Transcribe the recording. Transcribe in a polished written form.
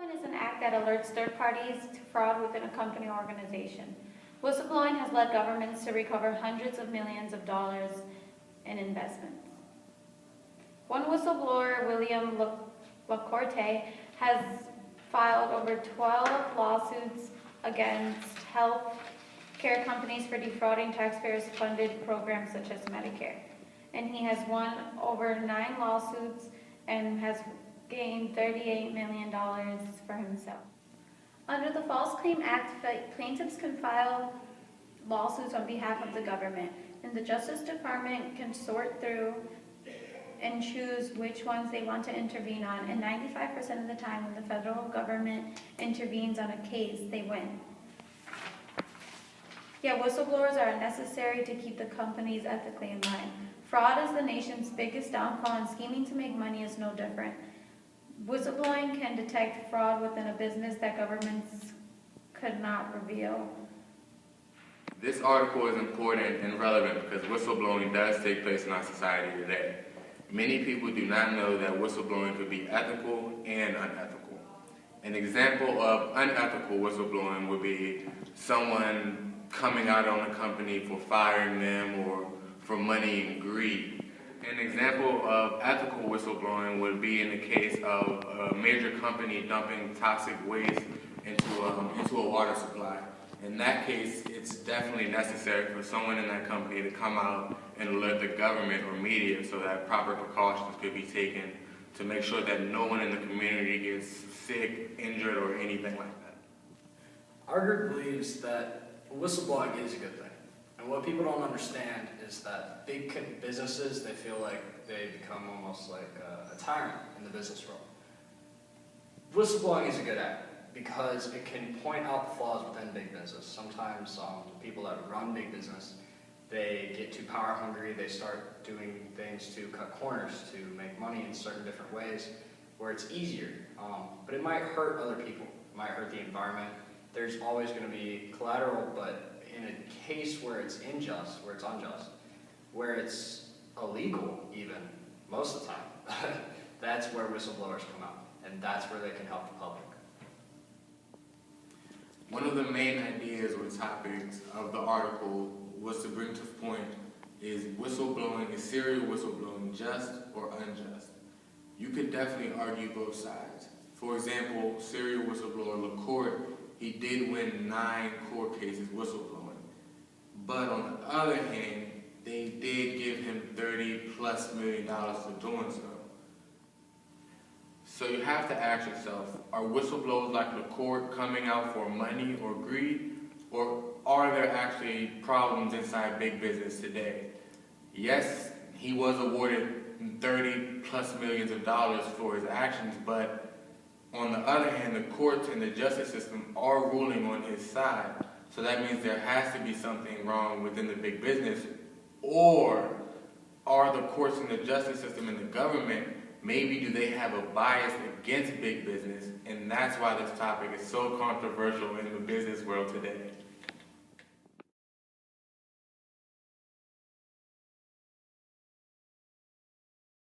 Whistleblowing is an act that alerts third parties to fraud within a company or organization. Whistleblowing has led governments to recover hundreds of millions of dollars in investments. One whistleblower, William LaCorte, has filed over 12 lawsuits against health care companies for defrauding taxpayers-funded programs such as Medicare. And he has won over 9 lawsuits and has gained $38 million for himself. Under the False Claim Act, plaintiffs can file lawsuits on behalf of the government, and the Justice Department can sort through and choose which ones they want to intervene on, and 95% of the time when the federal government intervenes on a case, they win. Yet whistleblowers are necessary to keep the companies ethically in line. Fraud is the nation's biggest downfall, and scheming to make money is no different. Whistleblowing can detect fraud within a business that governments could not reveal. This article is important and relevant because whistleblowing does take place in our society today. Many people do not know that whistleblowing could be ethical and unethical. An example of unethical whistleblowing would be someone coming out on a company for firing them or for money and greed. An example of ethical whistleblowing would be in the case of a major company dumping toxic waste into a water supply. In that case, it's definitely necessary for someone in that company to come out and alert the government or media so that proper precautions could be taken to make sure that no one in the community gets sick, injured, or anything like that. Our group believes that whistleblowing is a good thing. And what people don't understand is that big businesses, they feel like they become almost like a tyrant in the business world. Whistleblowing is a good act because it can point out the flaws within big business. Sometimes the people that run big business, they get too power hungry, they start doing things to cut corners, to make money in certain different ways where it's easier. But it might hurt other people, it might hurt the environment. There's always going to be collateral, but in a case where it's unjust, where it's illegal even, most of the time, that's where whistleblowers come out, and that's where they can help the public. One of the main ideas or topics of the article was to bring to point is whistleblowing, is serial whistleblowing just or unjust? You could definitely argue both sides. For example, serial whistleblower LaCorte, he did win 9 court cases whistleblowing. But on the other hand, they did give him $30+ million for doing so. So you have to ask yourself, are whistleblowers like LaCorte coming out for money or greed? Or are there actually problems inside big business today? Yes, he was awarded $30+ millions for his actions, but on the other hand, the courts and the justice system are ruling on his side. So that means there has to be something wrong within the big business. Or are the courts and the justice system and the government, maybe do they have a bias against big business? And that's why this topic is so controversial in the business world today.